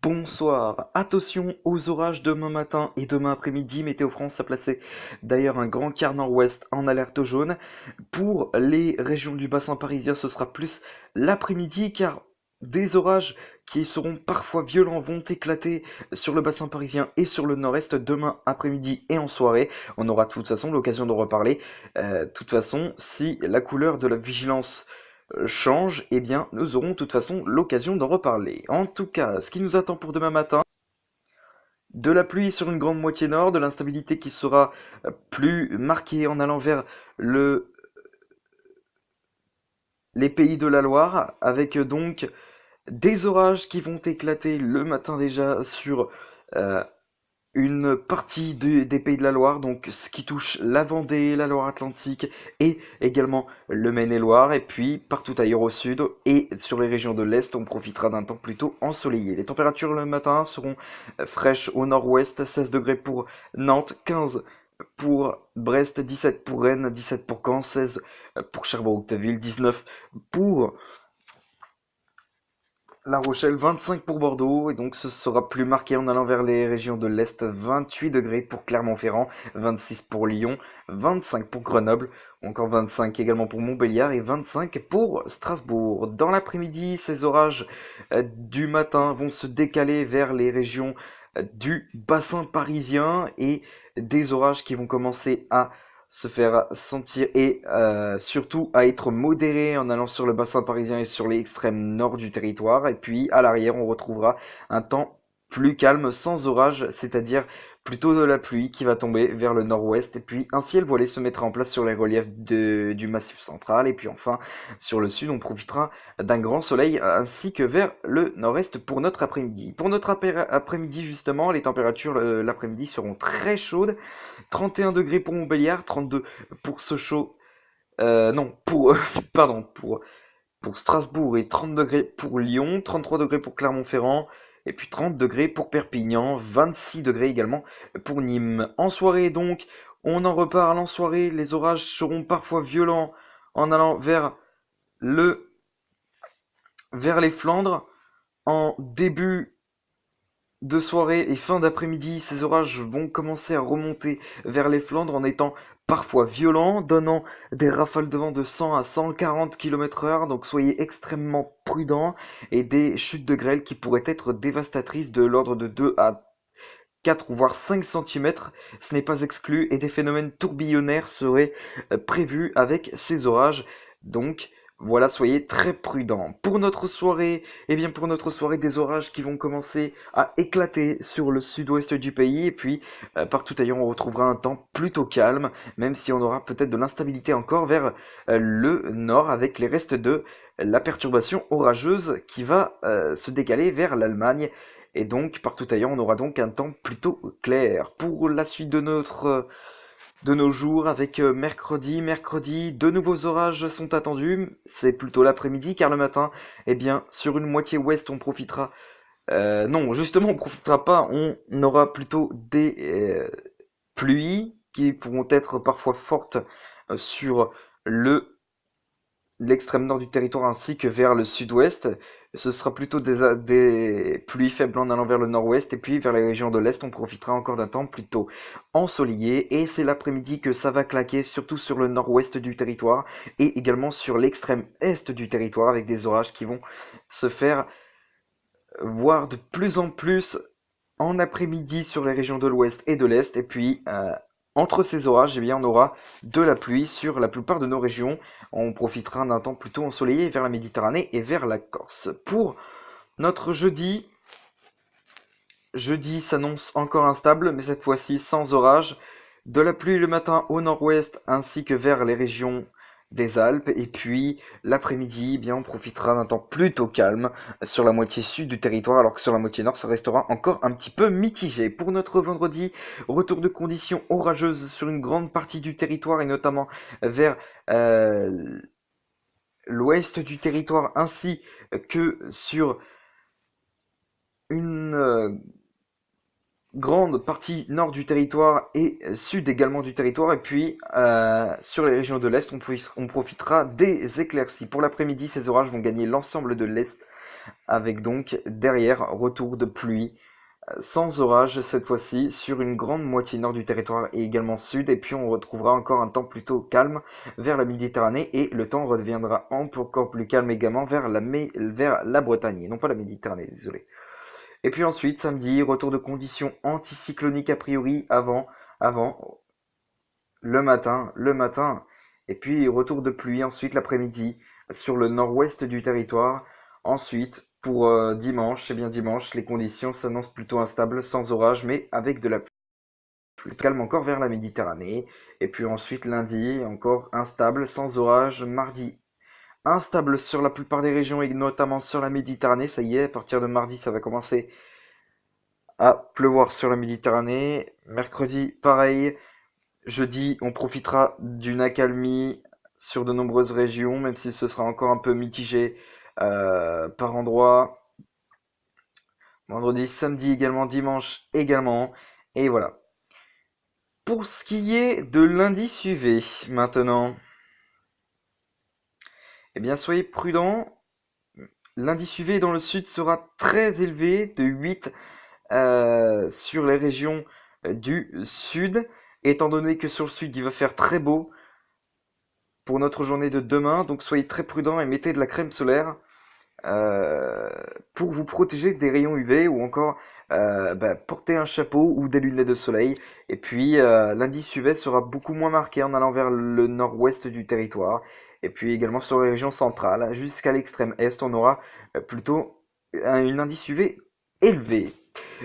Bonsoir, attention aux orages demain matin et demain après-midi. Météo France a placé d'ailleurs un grand quart nord-ouest en alerte jaune. Pour les régions du bassin parisien, ce sera plus l'après-midi car des orages qui seront parfois violents vont éclater sur le bassin parisien et sur le nord-est demain après-midi et en soirée. On aura de toute façon l'occasion de reparler. De toute façon, si la couleur de la vigilance change, eh bien, nous aurons de toute façon l'occasion d'en reparler. En tout cas, ce qui nous attend pour demain matin, de la pluie sur une grande moitié nord, de l'instabilité qui sera plus marquée en allant vers le, les pays de la Loire, avec donc des orages qui vont éclater le matin déjà sur euh, une partie des Pays de la Loire, donc ce qui touche la Vendée, la Loire-Atlantique et également le Maine-et-Loire, et puis partout ailleurs au sud et sur les régions de l'Est, on profitera d'un temps plutôt ensoleillé. Les températures le matin seront fraîches au nord-ouest, 16 degrés pour Nantes, 15 pour Brest, 17 pour Rennes, 17 pour Caen, 16 pour Cherbourg-Octeville, 19 pour La Rochelle, 25 pour Bordeaux, et donc ce sera plus marqué en allant vers les régions de l'Est, 28 degrés pour Clermont-Ferrand, 26 pour Lyon, 25 pour Grenoble, encore 25 également pour Montbéliard et 25 pour Strasbourg. Dans l'après-midi, ces orages du matin vont se décaler vers les régions du bassin parisien et des orages qui vont commencer à se faire sentir et surtout à être modéré en allant sur le bassin parisien et sur l'extrême nord du territoire. Et puis à l'arrière, on retrouvera un temps plus calme, sans orage, c'est-à-dire plutôt de la pluie qui va tomber vers le nord-ouest. Et puis un ciel voilé se mettra en place sur les reliefs du massif central. Et puis enfin, sur le sud, on profitera d'un grand soleil ainsi que vers le nord-est pour notre après-midi. Pour notre après-midi, justement, les températures l'après-midi seront très chaudes. 31 degrés pour Montbéliard, 32 pour Sochaux, non, pour, pardon, pour Strasbourg et 30 degrés pour Lyon, 33 degrés pour Clermont-Ferrand, et puis 30 degrés pour Perpignan, 26 degrés également pour Nîmes. En soirée donc, on en reparle en soirée, les orages seront parfois violents en allant le, vers les Flandres. En début de soirée et fin d'après-midi, ces orages vont commencer à remonter vers les Flandres en étant parfois violents, donnant des rafales de vent de 100 à 140 km/h, donc soyez extrêmement prudents, et des chutes de grêle qui pourraient être dévastatrices de l'ordre de 2 à 4 voire 5 cm, ce n'est pas exclu, et des phénomènes tourbillonnaires seraient prévus avec ces orages, donc voilà, soyez très prudents. Pour notre soirée, pour notre soirée, des orages qui vont commencer à éclater sur le sud-ouest du pays, et puis partout ailleurs, on retrouvera un temps plutôt calme, même si on aura peut-être de l'instabilité encore vers le nord, avec les restes de la perturbation orageuse qui va se décaler vers l'Allemagne. Et donc, partout ailleurs, on aura donc un temps plutôt clair. Pour la suite de nos jours, avec mercredi, de nouveaux orages sont attendus. C'est plutôt l'après-midi, car le matin, sur une moitié ouest, on profitera. Non, justement, on profitera pas. On aura plutôt des pluies qui pourront être parfois fortes sur le l'extrême nord du territoire ainsi que vers le sud-ouest. Ce sera plutôt des pluies faibles en allant vers le nord-ouest, et puis vers les régions de l'est, on profitera encore d'un temps plutôt ensoleillé, et c'est l'après-midi que ça va claquer, surtout sur le nord-ouest du territoire, et également sur l'extrême est du territoire, avec des orages qui vont se faire voir de plus en plus en après-midi sur les régions de l'ouest et de l'est, et puis entre ces orages, on aura de la pluie sur la plupart de nos régions. On profitera d'un temps plutôt ensoleillé vers la Méditerranée et vers la Corse. Pour notre jeudi s'annonce encore instable, mais cette fois-ci sans orage. De la pluie le matin au nord-ouest ainsi que vers les régions des Alpes, et puis l'après-midi, on profitera d'un temps plutôt calme sur la moitié sud du territoire, alors que sur la moitié nord, ça restera encore un petit peu mitigé. Pour notre vendredi, retour de conditions orageuses sur une grande partie du territoire, et notamment vers l'ouest du territoire, ainsi que sur une grande partie nord du territoire et sud également du territoire, et puis sur les régions de l'Est, on profitera des éclaircies. Pour l'après-midi, ces orages vont gagner l'ensemble de l'Est, avec donc derrière retour de pluie sans orage cette fois-ci sur une grande moitié nord du territoire et également sud, et puis on retrouvera encore un temps plutôt calme vers la Méditerranée et le temps redeviendra encore plus calme également vers la Bretagne, non pas la Méditerranée, désolé. Et puis ensuite, samedi, retour de conditions anticycloniques a priori avant le matin, et puis retour de pluie ensuite l'après-midi sur le nord-ouest du territoire. Ensuite, pour dimanche, c'est bien dimanche, les conditions s'annoncent plutôt instables, sans orage, mais avec de la pluie calme encore vers la Méditerranée. Et puis ensuite, lundi, encore instable, sans orage. Mardi, instable sur la plupart des régions et notamment sur la Méditerranée. Ça y est, à partir de mardi, ça va commencer à pleuvoir sur la Méditerranée. Mercredi, pareil. Jeudi, on profitera d'une accalmie sur de nombreuses régions, même si ce sera encore un peu mitigé par endroits. Vendredi, samedi également, dimanche également. Et voilà. Pour ce qui est de lundi suivi, maintenant, eh bien soyez prudents. Lundi suivi dans le sud sera très élevé, de 8 sur les régions du sud, étant donné que sur le sud il va faire très beau pour notre journée de demain, donc soyez très prudents et mettez de la crème solaire euh, pour vous protéger des rayons UV ou encore porter un chapeau ou des lunettes de soleil. Et puis l'indice UV sera beaucoup moins marqué en allant vers le nord-ouest du territoire. Et puis également sur les régions centrales, jusqu'à l'extrême est, on aura plutôt une indice UV élevé.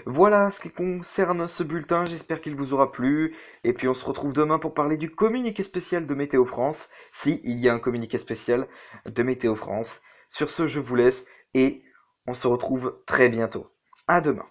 Voilà ce qui concerne ce bulletin, j'espère qu'il vous aura plu. Et puis on se retrouve demain pour parler du communiqué spécial de Météo France, si il y a un communiqué spécial de Météo France. Sur ce, je vous laisse et on se retrouve très bientôt. À demain.